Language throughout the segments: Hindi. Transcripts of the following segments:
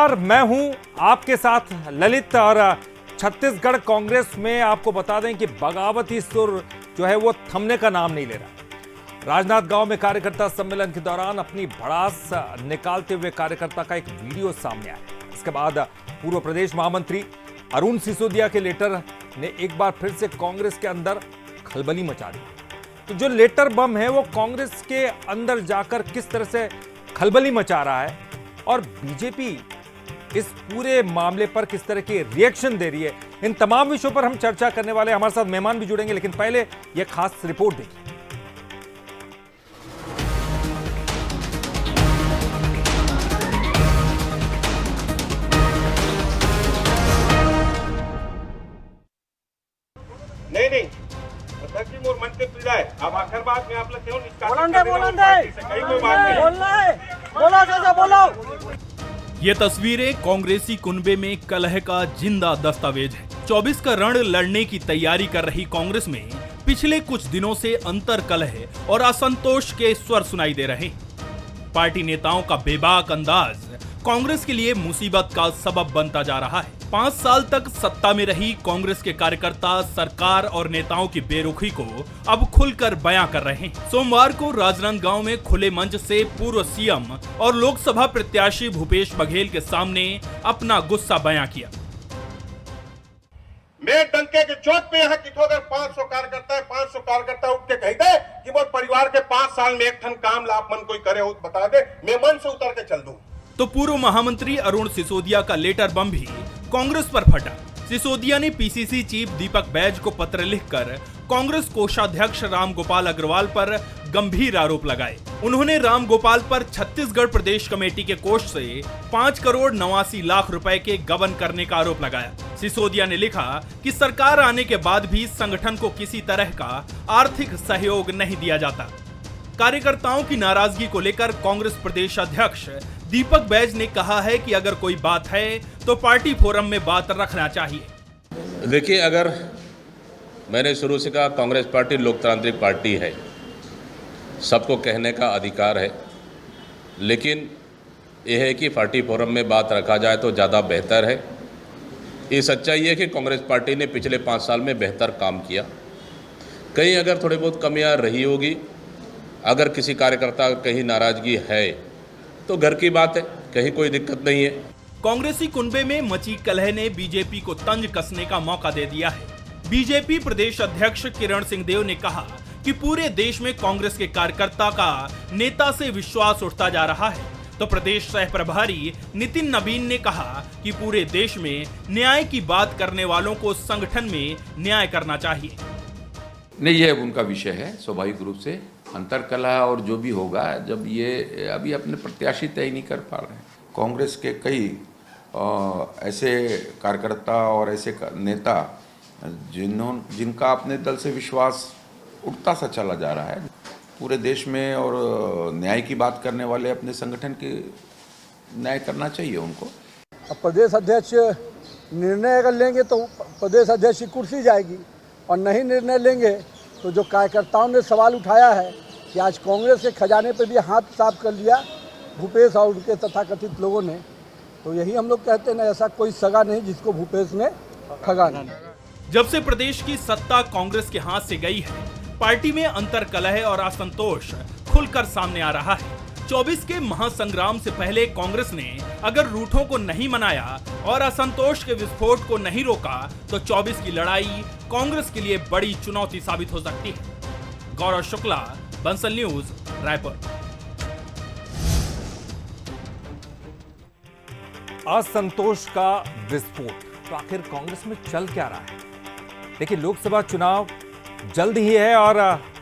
नमस्कार, मैं हूं आपके साथ ललित और छत्तीसगढ़ कांग्रेस में आपको बता दें कि बगावती सुर जो है वो थमने का नाम नहीं ले रहा। राजनांद गांव में कार्यकर्ता सम्मेलन के दौरान अपनी भड़ास निकालते हुए कार्यकर्ता का एक वीडियो सामने आया। इसके बाद पूर्व प्रदेश महामंत्री अरुण सिसोदिया के लेटर ने एक बार फिर से कांग्रेस के अंदर खलबली मचा दी। तो जो लेटर बम है वो कांग्रेस के अंदर जाकर किस तरह से खलबली मचा रहा है और बीजेपी इस पूरे मामले पर किस तरह की रिएक्शन दे रही है, इन तमाम विषयों पर हम चर्चा करने वाले हैं। हमारे साथ मेहमान भी जुड़ेंगे, लेकिन पहले यह खास रिपोर्ट देखिए। नहीं अध्यक्ष जी, मोर मन के पीड़ा है। अब आखिर बात में आप लोग क्यों बोलो। ये तस्वीरें कांग्रेसी कुनबे में कलह का जिंदा दस्तावेज है। 24 का रण लड़ने की तैयारी कर रही कांग्रेस में पिछले कुछ दिनों से अंतर कलह और असंतोष के स्वर सुनाई दे रहे हैं। पार्टी नेताओं का बेबाक अंदाज कांग्रेस के लिए मुसीबत का सबब बनता जा रहा है। 5 साल तक सत्ता में रही कांग्रेस के कार्यकर्ता सरकार और नेताओं की बेरुखी को अब खुलकर बयां कर रहे हैं। सोमवार को राजनांद गांव में खुले मंच से पूर्व सीएम और लोकसभा प्रत्याशी भूपेश बघेल के सामने अपना गुस्सा बयां किया। मैं डंके के चोट पे यहाँ कितो अगर 500 कार्यकर्ता है, 500 कार्यकर्ता उठ के कह दे कि वो परिवार के 5 साल में एक ठन काम लाभ मन कोई करे हो बता दे, मैं मन से उतर के चल दूं। तो पूर्व महामंत्री अरुण सिसोदिया का लेटर बम भी कांग्रेस पर फटा। सिसोदिया ने पीसीसी चीफ दीपक बैज को पत्र लिखकर कांग्रेस कोषाध्यक्ष रामगोपाल अग्रवाल पर गंभीर आरोप लगाए। उन्होंने रामगोपाल पर छत्तीसगढ़ प्रदेश कमेटी के कोष से 5 करोड़ 89 लाख रुपए के गबन करने का आरोप लगाया। सिसोदिया ने लिखा कि सरकार आने के बाद भी संगठन को किसी तरह का आर्थिक सहयोग नहीं दिया जाता। कार्यकर्ताओं की नाराजगी को लेकर कांग्रेस प्रदेश अध्यक्ष दीपक बैज ने कहा है कि अगर कोई बात है तो पार्टी फोरम में बात रखना चाहिए। देखिए, अगर मैंने शुरू से कहा कांग्रेस पार्टी लोकतांत्रिक पार्टी है, सबको कहने का अधिकार है, लेकिन यह है कि पार्टी फोरम में बात रखा जाए तो ज़्यादा बेहतर है। ये सच्चाई है कि कांग्रेस पार्टी ने पिछले 5 साल में बेहतर काम किया। कहीं अगर थोड़ी बहुत कमियां रही होगी, अगर किसी कार्यकर्ता कहीं नाराजगी है तो घर की बात है, कहीं कोई दिक्कत नहीं है। कांग्रेसी कुनबे में मची कलह ने बीजेपी को तंज कसने का मौका दे दिया है। बीजेपी प्रदेश अध्यक्ष किरण सिंहदेव ने कहा कि पूरे देश में कांग्रेस के कार्यकर्ता का नेता से विश्वास उठता जा रहा है। तो प्रदेश सह प्रभारी नितिन नवीन ने कहा कि पूरे देश में न्याय की बात करने वालों को संगठन में न्याय करना चाहिए। नहीं, ये उनका विषय है। स्वाभाविक रूप से अंतर कलह और जो भी होगा, जब ये अभी अपने प्रत्याशी तय नहीं कर पा रहे हैं। कांग्रेस के कई ऐसे कार्यकर्ता और ऐसे नेता जिनका अपने दल से विश्वास उठता सा चला जा रहा है पूरे देश में, और न्याय की बात करने वाले अपने संगठन के न्याय करना चाहिए उनको। अब प्रदेश अध्यक्ष निर्णय अगर लेंगे तो प्रदेश अध्यक्ष की कुर्सी जाएगी, और नहीं निर्णय लेंगे तो जो कार्यकर्ताओं ने सवाल उठाया है कि आज कांग्रेस के खजाने पर भी हाथ साफ कर लिया भूपेश और उनके तथाकथित लोगों ने, तो यही हम लोग कहते हैं ना, ऐसा कोई सगा नहीं जिसको भूपेश ने ठगा नहीं। जब से प्रदेश की सत्ता कांग्रेस के हाथ से गई है, पार्टी में अंतर कलह और असंतोष खुलकर सामने आ रहा है। 24 के महासंग्राम से पहले कांग्रेस ने अगर रूठों को नहीं मनाया और असंतोष के विस्फोट को नहीं रोका तो 24 की लड़ाई कांग्रेस के लिए बड़ी चुनौती साबित हो सकती है। गौरव शुक्ला, बंसल न्यूज, रायपुर। असंतोष का विस्फोट, तो आखिर कांग्रेस में चल क्या रहा है? देखिए, लोकसभा चुनाव जल्द ही है और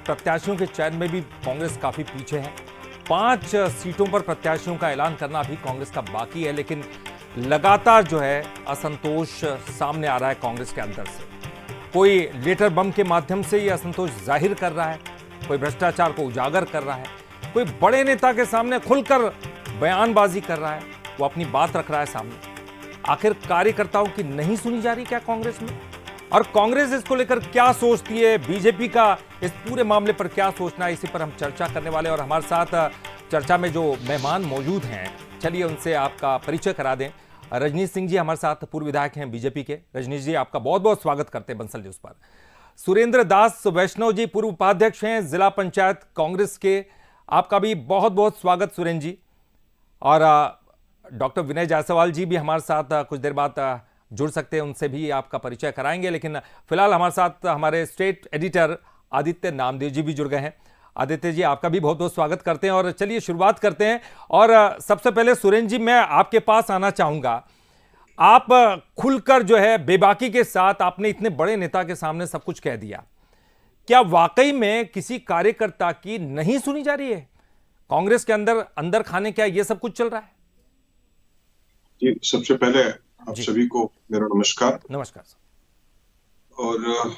प्रत्याशियों के चयन में भी कांग्रेस काफी पीछे है। 5 सीटों पर प्रत्याशियों का ऐलान करना अभी कांग्रेस का बाकी है, लेकिन लगातार जो है असंतोष सामने आ रहा है कांग्रेस के अंदर से। कोई लेटर बम के माध्यम से ये असंतोष जाहिर कर रहा है, कोई भ्रष्टाचार को उजागर कर रहा है, कोई बड़े नेता के सामने खुलकर बयानबाजी कर रहा है, वो अपनी बात रख रहा है सामने। आखिर कार्यकर्ताओं की नहीं सुनी जा रही क्या कांग्रेस में? और कांग्रेस इसको लेकर क्या सोचती है, बीजेपी का इस पूरे मामले पर क्या सोचना है, इसी पर हम चर्चा करने वाले। और हमारे साथ चर्चा में जो मेहमान मौजूद हैं, चलिए उनसे आपका परिचय करा दें। रजनीश सिंह जी हमारे साथ पूर्व विधायक हैं बीजेपी के। रजनीश जी, आपका बहुत बहुत स्वागत करते हैं बंसल न्यूज पर। सुरेंद्र दास वैष्णव जी पूर्व उपाध्यक्ष हैं जिला पंचायत कांग्रेस के, आपका भी बहुत बहुत स्वागत सुरेंद्र जी। और डॉक्टर विनय जायसवाल जी भी हमारे साथ कुछ देर बाद जुड़ सकते हैं, उनसे भी आपका परिचय कराएंगे। लेकिन फिलहाल हमारे साथ हमारे स्टेट एडिटर आदित्य नामदेव जी भी जुड़ गए हैं। आदित्य जी, आपका भी बहुत बहुत स्वागत करते हैं और चलिए शुरुआत करते हैं। और सबसे पहले सुरेंद्र जी, मैं आपके पास आना चाहूँगा। आप खुलकर जो है बेबाकी के साथ आपने इतने बड़े नेता के सामने सब कुछ कह दिया, क्या वाकई में किसी कार्यकर्ता की नहीं सुनी जा रही है? कांग्रेस के अंदर अंदर खाने क्या ये सब कुछ चल रहा है? जी, सबसे पहले आप सभी को मेरा नमस्कार। नमस्कार सर। और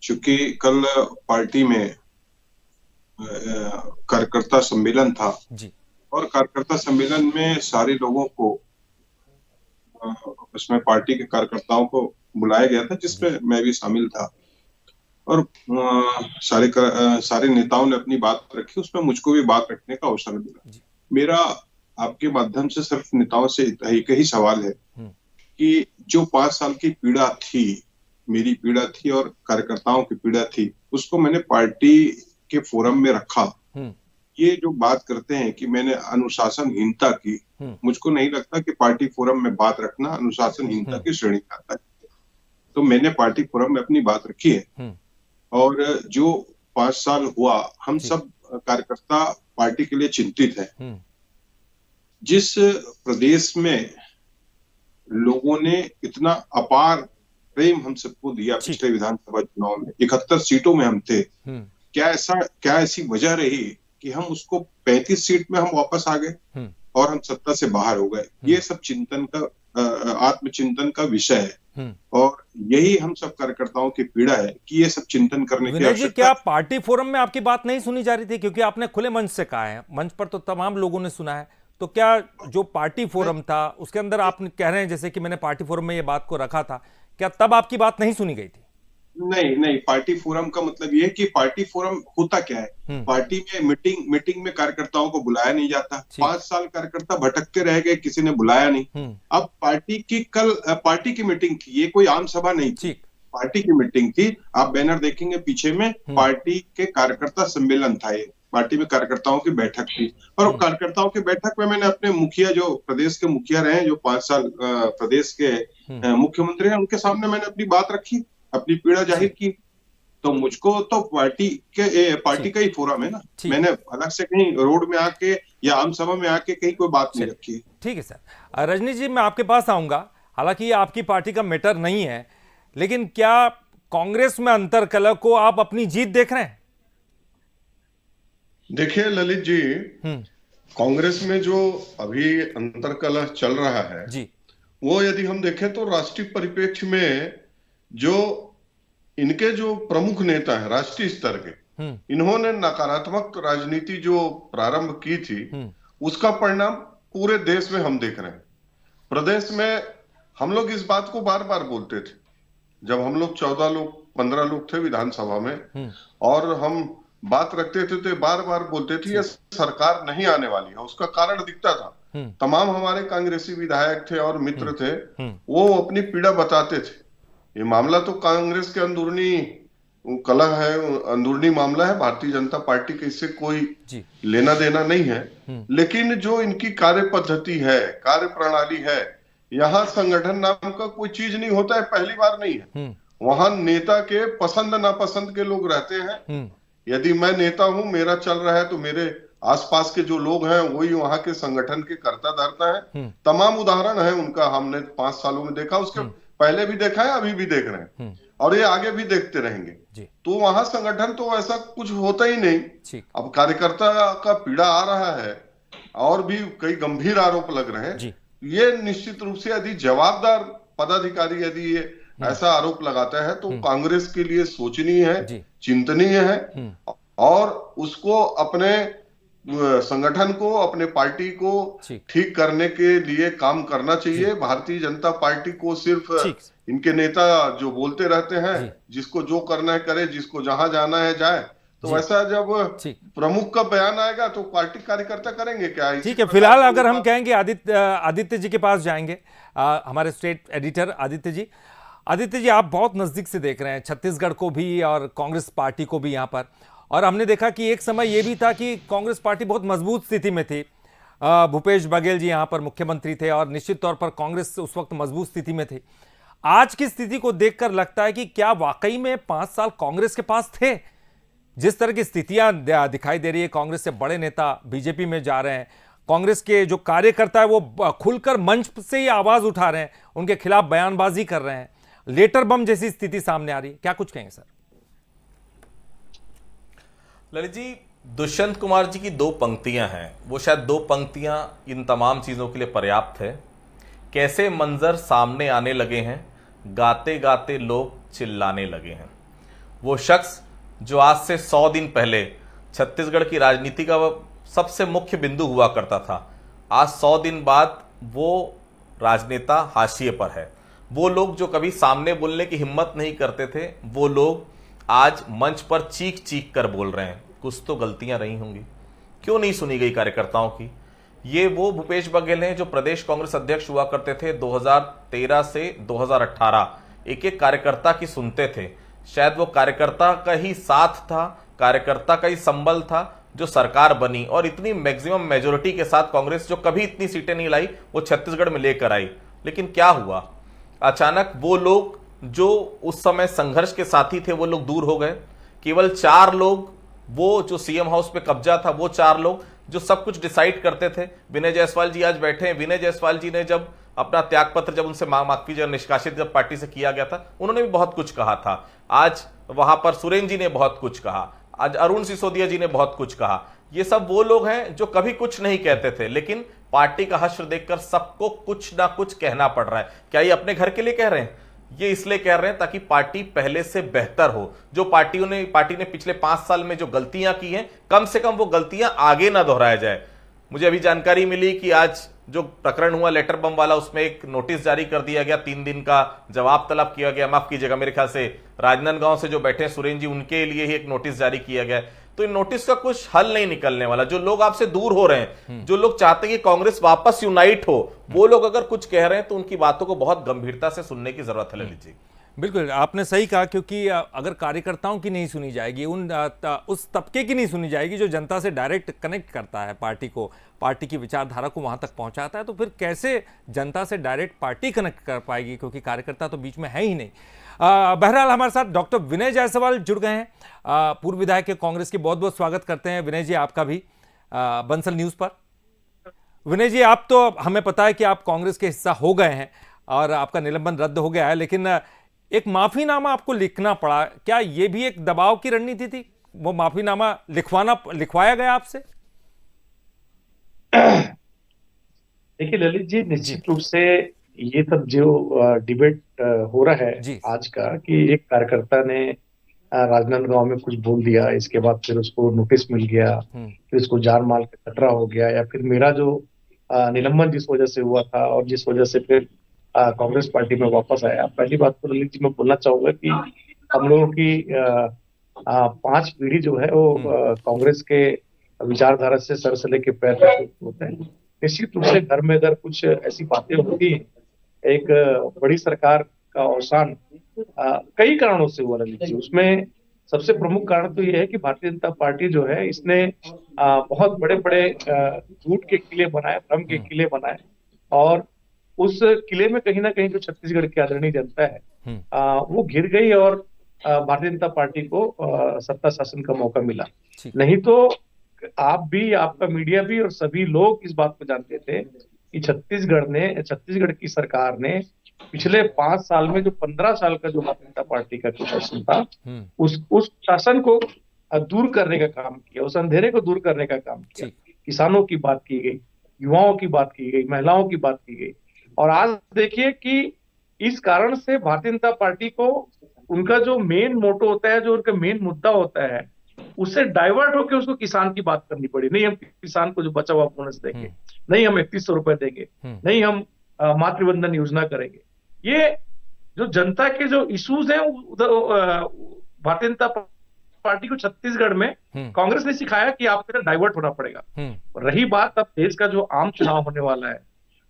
चूंकि कल पार्टी में कार्यकर्ता सम्मेलन था जी, और कार्यकर्ता सम्मेलन में सारे लोगों को उसमें पार्टी के कार्यकर्ताओं को बुलाया गया था, जिसमें मैं भी शामिल था। और सारे नेताओं ने अपनी बात रखी, उसमें मुझको भी बात रखने का अवसर मिला। मेरा आपके माध्यम से सिर्फ नेताओं से एक ही सवाल है कि जो 5 साल की पीड़ा थी, मेरी पीड़ा थी और कार्यकर्ताओं की पीड़ा थी, उसको मैंने पार्टी के फोरम में रखा। ये जो बात करते हैं कि मैंने अनुशासनहीनता की, मुझको नहीं लगता कि पार्टी फोरम में बात रखना अनुशासनहीनता की श्रेणी में आता है। तो मैंने पार्टी फोरम में अपनी बात रखी है। और जो 5 साल हुआ, हम सब कार्यकर्ता पार्टी के लिए चिंतित है। जिस प्रदेश में लोगों ने इतना अपार प्रेम हम सबको दिया पिछले विधानसभा चुनाव में, 71 सीटों में हम थे, क्या ऐसी वजह रही कि हम उसको 35 सीट में हम वापस आ गए और हम सत्ता से बाहर हो गए? ये सब चिंतन का आत्मचिंतन का विषय है। और यही हम सब कार्यकर्ताओं की पीड़ा है कि ये सब चिंतन करने की आवश्यकता। क्या पार्टी फोरम में आपकी बात नहीं सुनी जा रही थी? क्योंकि आपने खुले मंच से कहा है, मंच पर तो तमाम लोगों ने सुना है। तो क्या जो पार्टी फोरम था उसके अंदर आप कह रहे हैं जैसे कि मैंने पार्टी फोरम में ये बात को रखा था, क्या तब आपकी बात नहीं सुनी गई थी? नहीं, पार्टी फोरम का मतलब ये है कि पार्टी फोरम होता क्या है? पार्टी में मीटिंग में कार्यकर्ताओं को बुलाया नहीं जाता। 5 साल कार्यकर्ता भटकते रह गए, किसी ने बुलाया नहीं। अब पार्टी की मीटिंग थी, ये कोई आम सभा नहीं थी, पार्टी की मीटिंग थी। आप बैनर देखेंगे पीछे में, पार्टी के कार्यकर्ता सम्मेलन था। ये पार्टी में कार्यकर्ताओं की बैठक थी। और कार्यकर्ताओं की बैठक में मैंने अपने मुखिया, जो प्रदेश के मुखिया रहे, जो 5 साल प्रदेश के मुख्यमंत्री हैं, उनके सामने मैंने अपनी बात रखी, अपनी पीड़ा जाहिर की। तो मुझको तो पार्टी का ही फोरम है ना। मैंने अलग से कहीं रोड में आके या आम सभा में आके कहीं कोई बात नहीं रखी। ठीक है सर। रजनीश जी, मैं आपके पास आऊंगा। हालांकि ये आपकी पार्टी का मैटर नहीं है, लेकिन क्या कांग्रेस में अंतर्कलह को आप अपनी जीत देख रहे हैं? देखिए ललित जी, कांग्रेस में जो अभी अंतर्कलह चल रहा है जी, वो यदि हम देखें तो राष्ट्रीय परिप्रेक्ष्य में जो इनके जो प्रमुख नेता हैं राष्ट्रीय स्तर के, इन्होंने नकारात्मक राजनीति जो प्रारंभ की थी, उसका परिणाम पूरे देश में हम देख रहे हैं। प्रदेश में हम लोग इस बात को बार बार बोलते थे, जब हम लोग 14 लोग 15 लोग थे विधानसभा में, और हम बात रखते थे तो बार बार बोलते थे ये सरकार नहीं आने वाली है। उसका कारण दिखता था। तमाम हमारे कांग्रेसी विधायक थे और मित्र थे, वो अपनी पीड़ा बताते थे। ये मामला तो कांग्रेस के अंदरूनी कलह है, अंदरूनी मामला है। भारतीय जनता पार्टी के इससे कोई लेना देना नहीं है। लेकिन जो इनकी कार्य पद्धति है, कार्य प्रणाली है, यहाँ संगठन नाम का कोई चीज नहीं होता है, पहली बार नहीं है। वहां नेता के पसंद नापसंद के लोग रहते हैं। यदि मैं नेता हूं, मेरा चल रहा है, तो मेरे आसपास के जो लोग हैं वही वहां के संगठन के कर्ता धर्ता है। तमाम उदाहरण है उनका, हमने 5 सालों में देखा, उसके पहले भी देखा है, अभी भी देख रहे हैं, और ये आगे भी देखते रहेंगे। तो वहां संगठन तो ऐसा कुछ होता ही नहीं। अब कार्यकर्ता का पीड़ा आ रहा है और भी कई गंभीर आरोप लग रहे हैं। ये निश्चित रूप से यदि जवाबदार पदाधिकारी यदि ये ऐसा आरोप लगाता है तो कांग्रेस के लिए सोचनीय है, चिंतनीय है, और उसको अपने संगठन को, अपने पार्टी को ठीक करने के लिए काम करना चाहिए। भारतीय जनता पार्टी को सिर्फ इनके नेता जो बोलते रहते हैं, जिसको जो करना है करे, जिसको जहां जाना है जाए, तो वैसा जब प्रमुख का बयान आएगा तो पार्टी कार्यकर्ता करेंगे क्या? ठीक है, फिलहाल अगर हम कहेंगे आदित्य जी के पास जाएंगे, हमारे स्टेट एडिटर आदित्य जी। आदित्य जी, आप बहुत नजदीक से देख रहे हैं छत्तीसगढ़ को भी और कांग्रेस पार्टी को भी यहाँ पर, और हमने देखा कि एक समय ये भी था कि कांग्रेस पार्टी बहुत मजबूत स्थिति में थी। भूपेश बघेल जी यहाँ पर मुख्यमंत्री थे और निश्चित तौर पर कांग्रेस उस वक्त मजबूत स्थिति में थी। आज की स्थिति को देखकर लगता है कि क्या वाकई में 5 साल कांग्रेस के पास थे? जिस तरह की स्थितियां दिखाई दे रही है, कांग्रेस से बड़े नेता बीजेपी में जा रहे हैं, कांग्रेस के जो कार्यकर्ता है वो खुलकर मंच से ही आवाज उठा रहे हैं, उनके खिलाफ बयानबाजी कर रहे हैं, लेटर बम जैसी स्थिति सामने आ रही है, क्या कुछ कहेंगे सर? ललित जी, दुष्यंत कुमार जी की 2 पंक्तियां हैं, वो शायद 2 पंक्तियां इन तमाम चीज़ों के लिए पर्याप्त है। कैसे मंजर सामने आने लगे हैं, गाते गाते लोग चिल्लाने लगे हैं। वो शख्स जो आज से 100 दिन पहले छत्तीसगढ़ की राजनीति का सबसे मुख्य बिंदु हुआ करता था, आज 100 दिन बाद वो राजनेता हाशिए पर है। वो लोग जो कभी सामने बोलने की हिम्मत नहीं करते थे, वो लोग आज मंच पर चीख चीख कर बोल रहे हैं। कुछ तो गलतियां रही होंगी, क्यों नहीं सुनी गई कार्यकर्ताओं की? ये वो भूपेश बघेल हैं जो प्रदेश कांग्रेस अध्यक्ष हुआ करते थे 2013 से 2018, एक एक कार्यकर्ता की सुनते थे। शायद वो कार्यकर्ता का ही साथ था, कार्यकर्ता का ही संबल था जो सरकार बनी, और इतनी मैक्सिमम मेजोरिटी के साथ कांग्रेस जो कभी इतनी सीटें नहीं लाई वो छत्तीसगढ़ में लेकर आई। लेकिन क्या हुआ? अचानक वो लोग जो उस समय संघर्ष के साथी थे वो लोग दूर हो गए। केवल 4 लोग, वो जो सीएम हाउस पे कब्जा था, वो 4 लोग जो सब कुछ डिसाइड करते थे। विनय जायसवाल जी आज बैठे हैं। विनय जायसवाल जी ने जब अपना त्यागपत्र, जब उनसे माफी जब निष्कासित जब पार्टी से किया गया था, उन्होंने भी बहुत कुछ कहा था। आज वहां पर सुरेन जी ने बहुत कुछ कहा, आज अरुण सिसोदिया जी ने बहुत कुछ कहा। ये सब वो लोग हैं जो कभी कुछ नहीं कहते थे, लेकिन पार्टी का हश्र देखकर सबको कुछ ना कुछ कहना पड़ रहा है। क्या ये अपने घर के लिए कह रहे हैं? ये इसलिए कह रहे हैं ताकि पार्टी पहले से बेहतर हो। जो पार्टी ने पिछले 5 साल में जो गलतियां की हैं, कम से कम वो गलतियां आगे ना दोहराया जाए। मुझे अभी जानकारी मिली कि आज जो प्रकरण हुआ लेटर बम वाला, उसमें एक नोटिस जारी कर दिया गया, 3 दिन का जवाब तलब किया गया। माफ कीजिएगा, मेरे ख्याल से राजनांदगांव से जो बैठे हैं सुरेन जी, उनके लिए ही एक नोटिस जारी किया गया। तो इन नोटिस का कुछ हल नहीं निकलने वाला। जो लोग आपसे दूर हो रहे हैं, जो लोग चाहते हैं कि कांग्रेस वापस यूनाइट हो, वो लोग अगर कुछ कह रहे हैं तो उनकी बातों को बहुत गंभीरता से सुनने की जरूरत है। ललित जी, बिल्कुल आपने सही कहा, क्योंकि अगर कार्यकर्ताओं की नहीं सुनी जाएगी, उस तबके की नहीं सुनी जाएगी जो जनता से डायरेक्ट कनेक्ट करता है पार्टी को, पार्टी की विचारधारा को वहां तक पहुंचाता है, तो फिर कैसे जनता से डायरेक्ट पार्टी कनेक्ट कर पाएगी, क्योंकि कार्यकर्ता तो बीच में है ही नहीं। बहरहाल हमारे साथ डॉक्टर विनय जायसवाल जुड़ गए हैं, पूर्व विधायक के कांग्रेस की। बहुत बहुत स्वागत करते हैं विनय जी आपका भी बंसल न्यूज पर। विनय जी, आप तो, हमें पता है कि आप कांग्रेस के हिस्सा हो गए हैं और आपका निलंबन रद्द हो गया है, लेकिन एक माफीनामा आपको लिखना पड़ा, क्या ये भी एक दबाव की रणनीति थी? वो माफीनामा लिखवाया गया आपसे? देखिए ललित जी, निश्चित रूप से ये सब जो डिबेट हो रहा है आज का, कि एक कार्यकर्ता ने राजनांदगांव में कुछ बोल दिया, इसके बाद फिर उसको नोटिस मिल गया, फिर उसको जान माल का खतरा हो गया, या फिर मेरा जो निलंबन जिस वजह से हुआ था और जिस वजह से फिर कांग्रेस पार्टी में वापस आया। पहली बात तो ललित जी मैं बोलना चाहूंगा कि हम लोगों की 5 पीढ़ी जो है वो कांग्रेस के विचारधारा से सर से लेके पैर तक होते हैं। निश्चित रूप से घर में अगर कुछ ऐसी बातें होती हैं, एक बड़ी सरकार का अवसान कई कारणों से हुआ ललित जी, उसमें सबसे प्रमुख कारण तो ये है कि भारतीय जनता पार्टी जो है, इसने बहुत बड़े बड़े झूठ के किले बनाए, भ्रम के किले बनाए, और उस किले में कहीं ना कहीं जो छत्तीसगढ़ की आदरणीय जनता है वो घिर गई, और भारतीय जनता पार्टी को सत्ता शासन का मौका मिला। नहीं तो आप भी, आपका मीडिया भी, और सभी लोग इस बात को जानते थे कि छत्तीसगढ़ की सरकार ने पिछले 5 साल में जो 15 साल का जो भारतीय जनता पार्टी का शासन था, उस शासन को दूर करने का काम किया, उस अंधेरे को दूर करने का काम किया। किसानों की बात की गई, युवाओं की बात की गई, महिलाओं की बात की गई, और आज देखिए कि इस कारण से भारतीय जनता पार्टी को उनका जो मेन मोटो होता है, जो उनका मेन मुद्दा होता है, उससे डाइवर्ट होकर उसको किसान की बात करनी पड़ी। नहीं हम किसान को जो बचा हुआ बोनस देंगे, नहीं हम 3100 रुपए देंगे, नहीं हम मातृवंदन योजना करेंगे। ये जो जनता के जो इश्यूज हैं, उधर भारतीय जनता पार्टी को छत्तीसगढ़ में कांग्रेस ने सिखाया कि आपको डाइवर्ट होना पड़ेगा। रही बात अब देश का जो आम चुनाव होने वाला है,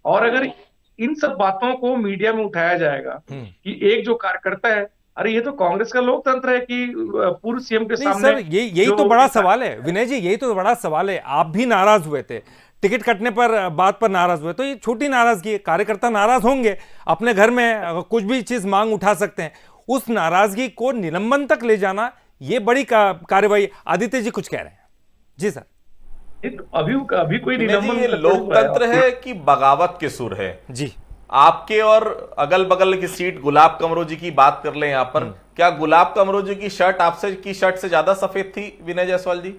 और अगर इन सब बातों को मीडिया में उठाया जाएगा कि एक जो कार्यकर्ता है, अरे ये तो कांग्रेस का लोकतंत्र है कि पूर्व सीएम के सामने। सर यही तो बड़ा सवाल है विनय जी, यही तो बड़ा सवाल है। आप भी नाराज हुए थे, टिकट कटने पर बात पर नाराज हुए, तो ये छोटी नाराजगी है। कार्यकर्ता नाराज होंगे, अपने घर में कुछ भी चीज मांग उठा सकते हैं, उस नाराजगी को निलंबन तक ले जाना ये बड़ी कार्रवाई। आदित्य जी कुछ कह रहे हैं। जी सर। अभी कोई निलंबन, ये लोकतंत्र है कि बगावत के सुर है? जी, आपके और अगल बगल की सीट गुलाब कमरो जी की बात कर ले, यहां पर क्या गुलाब कमरो जी की शर्ट आपसे की शर्ट से ज्यादा सफेद थी विनय जायसवाल जी?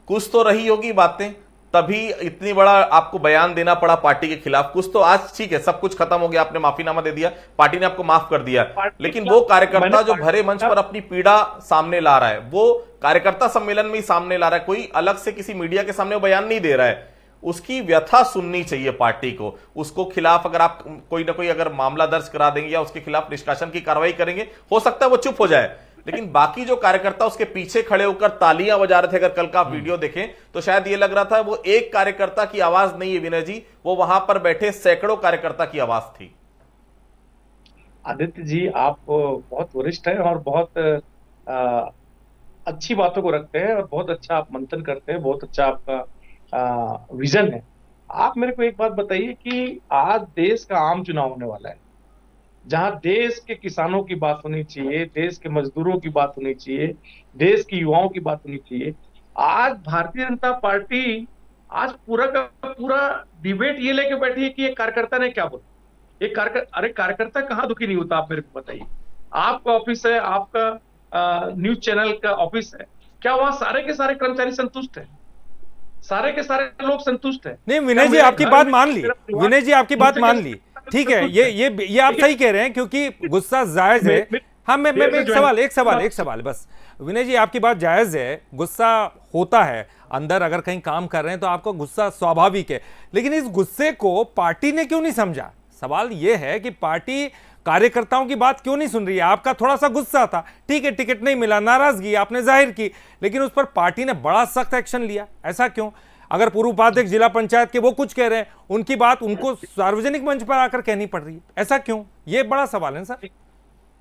कुछ तो रही होगी बातें, तभी इतनी बड़ा आपको बयान देना पड़ा पार्टी के खिलाफ। कुछ तो, आज ठीक है सब कुछ खत्म हो गया, आपने माफीनामा दे दिया, पार्टी ने आपको माफ कर दिया, लेकिन वो कार्यकर्ता जो भरे मंच पर अपनी पीड़ा सामने ला रहा है, वो कार्यकर्ता सम्मेलन में ही सामने ला रहा है, कोई अलग से किसी मीडिया के सामने वो बयान नहीं दे रहा है। उसकी व्यथा सुननी चाहिए पार्टी को। उसको खिलाफ अगर आप कोई ना कोई अगर मामला दर्ज करा देंगे या उसके खिलाफ निष्कासन की कार्रवाई करेंगे, हो सकता है वो चुप हो जाए, लेकिन बाकी जो कार्यकर्ता उसके पीछे खड़े होकर तालियां बजा रहे थे, अगर कल का आप वीडियो देखें तो शायद ये लग रहा था वो एक कार्यकर्ता की आवाज नहीं है विनय जी, वो वहां पर बैठे सैकड़ों कार्यकर्ता की आवाज थी। आदित्य जी, आप बहुत वरिष्ठ हैं और बहुत अच्छी बातों को रखते हैं और बहुत अच्छा आप मंथन करते हैं, बहुत अच्छा आपका विजन है। आप मेरे को एक बात बताइए कि आज देश का आम चुनाव होने वाला है, जहां देश के किसानों की बात होनी चाहिए, देश के मजदूरों की बात होनी चाहिए, देश के युवाओं की बात होनी चाहिए। आज भारतीय जनता पार्टी आज पूरा का पूरा डिबेट ये लेके बैठी है कि एक कार्यकर्ता ने क्या बोला। अरे कार्यकर्ता कहाँ दुखी नहीं होता, आप मेरे को बताइए। आपका ऑफिस है, आपका न्यूज चैनल का ऑफिस है, क्या वहां सारे के सारे कर्मचारी संतुष्ट है? सारे के सारे लोग संतुष्ट है? नहीं विनय जी आपकी बात मान ली, विनय जी आपकी बात मान ली, ठीक है, ये आप सही कह रहे हैं क्योंकि गुस्सा जायज है। हाँ मैं एक सवाल बस। विनय जी आपकी बात जायज है, गुस्सा होता है अंदर, अगर कहीं काम कर रहे हैं तो आपको गुस्सा स्वाभाविक है, लेकिन इस गुस्से को पार्टी ने क्यों नहीं समझा? सवाल यह है कि पार्टी कार्यकर्ताओं की बात क्यों नहीं सुन रही है? आपका थोड़ा सा गुस्सा था, ठीक है, टिकट नहीं मिला, नाराजगी आपने जाहिर की, लेकिन उस पर पार्टी ने बड़ा सख्त एक्शन लिया, ऐसा क्यों? अगर पूर्व उपाध्यक्ष जिला पंचायत के वो कुछ कह रहे हैं, उनकी बात उनको सार्वजनिक मंच पर आकर कहनी पड़ रही है, ऐसा क्यों? ये बड़ा सवाल है सर।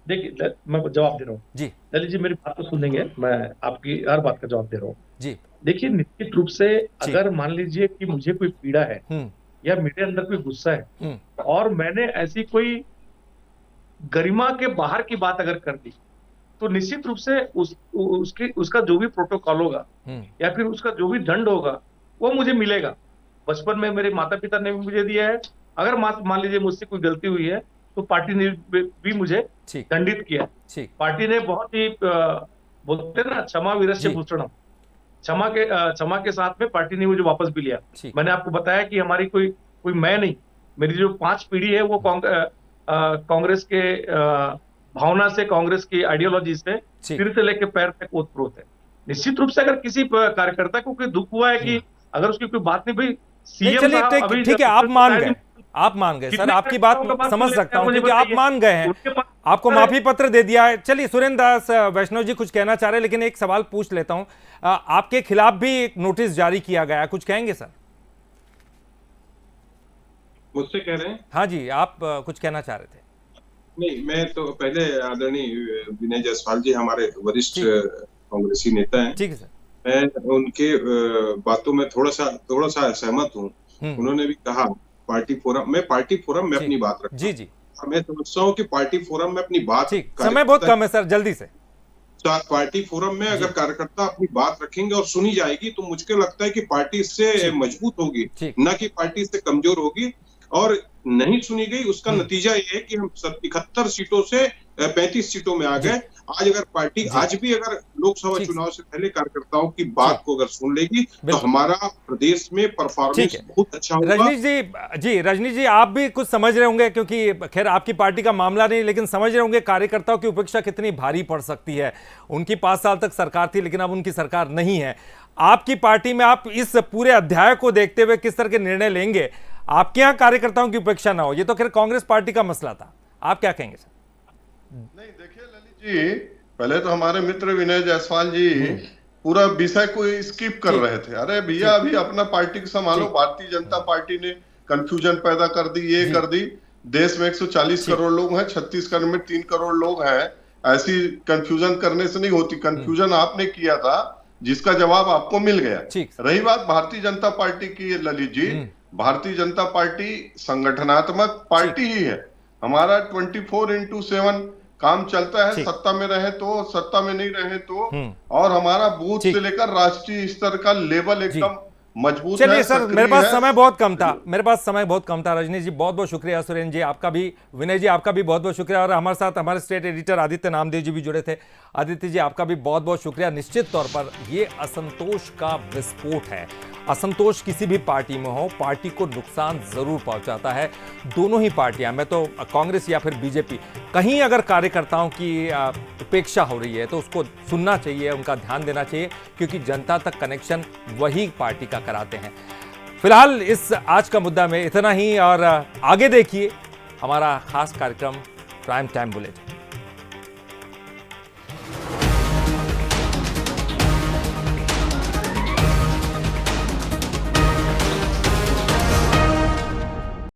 देखिए मैं जवाब दे रहा हूँ जी। ललित जी मेरी बात तो सुनेंगे, मैं आपकी हर बात का जवाब दे रहा हूँ जी। देखिए निश्चित रूप से अगर मान लीजिए कि मुझे कोई पीड़ा है या मेरे अंदर कोई गुस्सा है और मैंने ऐसी कोई गरिमा के बाहर की बात अगर कर दी, तो निश्चित रूप से उसका जो भी प्रोटोकॉल होगा या फिर उसका जो भी दंड होगा वो मुझे मिलेगा। बचपन में मेरे माता पिता ने भी मुझे दिया है। अगर मान लीजिए मुझसे कोई गलती हुई है तो पार्टी ने भी मुझे दंडित किया। पार्टी ने बहुत ही बोलते हैं ना, क्षमा वीरस्य भूषणम, क्षमा के साथ में पार्टी ने मुझे वापस भी लिया। मैंने आपको बताया कि हमारी कोई मैं नहीं, मेरी जो 5 पीढ़ी है वो कांग्रेस के भावना से, कांग्रेस की आइडियोलॉजी से सिर से लेकर पैर तक ओतप्रोत है। निश्चित रूप से अगर किसी कार्यकर्ता को कोई दुख हुआ है कि अगर उसकी कोई बात नहीं, भाई सीएम साहब, ठीक है, आप मान गए सर, आपकी बात समझ सकता हूं क्योंकि आप मान गए हैं, आपको माफी पत्र दे दिया है। चलिए सुरेंद्र दास वैष्णव जी कुछ कहना चाह रहे हैं, लेकिन एक सवाल पूछ लेता हूं, आपके खिलाफ भी एक नोटिस जारी किया गया, कुछ कहेंगे सर? मुझसे कह रहे हैं? हाँ जी, आप कुछ कहना चाह रहे थे। नहीं, मैं तो पहले आदरणीय विनय जायसवाल जी हमारे वरिष्ठ कांग्रेसी नेता हैं, ठीक है सर, मैं उनके बातों में थोड़ा सा सहमत हूँ। उन्होंने भी कहा पार्टी फोरम में अपनी बात रखता हूं। जी मैं समझता हूँ कि पार्टी फोरम में अपनी बात, समय बहुत कम है सर, जल्दी से। पार्टी फोरम में अगर कार्यकर्ता अपनी बात रखेंगे और सुनी जाएगी तो मुझे लगता है कि पार्टी इससे मजबूत होगी, न कि पार्टी इससे कमजोर होगी। और नहीं सुनी गई उसका नतीजा ये है कि हम 71 सीटों से 35 सीटों में आ गए। आज अगर पार्टी आज भी अगर लोकसभा चुनाव से पहले कार्यकर्ताओं की बात को अगर सुन लेगी तो हमारा प्रदेश में परफॉर्मेंस बहुत अच्छा होगा। रजनीश जी आप भी कुछ समझ रहे होंगे, क्योंकि खैर आपकी पार्टी का मामला नहीं, लेकिन समझ रहे होंगे कार्यकर्ताओं की उपेक्षा कितनी भारी पड़ सकती है। उनकी 5 साल तक सरकार थी, लेकिन अब उनकी सरकार नहीं है। आपकी पार्टी में आप इस पूरे अध्याय को देखते हुए किस तरह के निर्णय लेंगे? आपके यहाँ कार्यकर्ताओं की उपेक्षा ना हो, ये तो खैर कांग्रेस पार्टी का मसला था, आप क्या कहेंगे सर? नहीं देखिए ललित जी, पहले तो हमारे मित्र विनय जायसवाल जी पूरा विषय को स्किप कर रहे थे। अरे भैया अभी अपना पार्टी को संभालो। भारतीय जनता पार्टी ने कंफ्यूजन पैदा कर दी, ये कर दी। देश में 140 करोड़ लोग हैं, छत्तीसगढ़ में 3 करोड़ लोग हैं। ऐसी कंफ्यूजन करने से नहीं होती। कंफ्यूजन आपने किया था, जिसका जवाब आपको मिल गया। रही बात भारतीय जनता पार्टी की, ललित जी, भारतीय जनता पार्टी संगठनात्मक पार्टी ही है। हमारा 24/7 काम चलता है, सत्ता में रहे तो, सत्ता में नहीं रहे तो, और हमारा बूथ से लेकर राष्ट्रीय स्तर का लेवल एकदम मजबूत है। चलिए सर, मेरे पास समय बहुत कम था। रजनीश जी बहुत बहुत शुक्रिया, सुरेंद्र जी आपका भी, विनय जी आपका भी बहुत बहुत शुक्रिया, और हमारे साथ हमारे स्टेट एडिटर आदित्य नामदेव जी भी जुड़े थे। आदित्य जी आपका भी बहुत बहुत शुक्रिया। निश्चित तौर पर ये असंतोष का विस्फोट है। असंतोष किसी भी पार्टी में हो, पार्टी को नुकसान जरूर पहुंचाता है। दोनों ही पार्टियां, मैं तो कांग्रेस या फिर बीजेपी, कहीं अगर कार्यकर्ताओं की उपेक्षा हो रही है तो उसको सुनना चाहिए, उनका ध्यान देना चाहिए, क्योंकि जनता तक कनेक्शन वही पार्टी का कराते हैं। फिलहाल इस आज का मुद्दा में इतना ही, और आगे देखिए हमारा खास कार्यक्रम प्राइम टाइम बुलेटिन।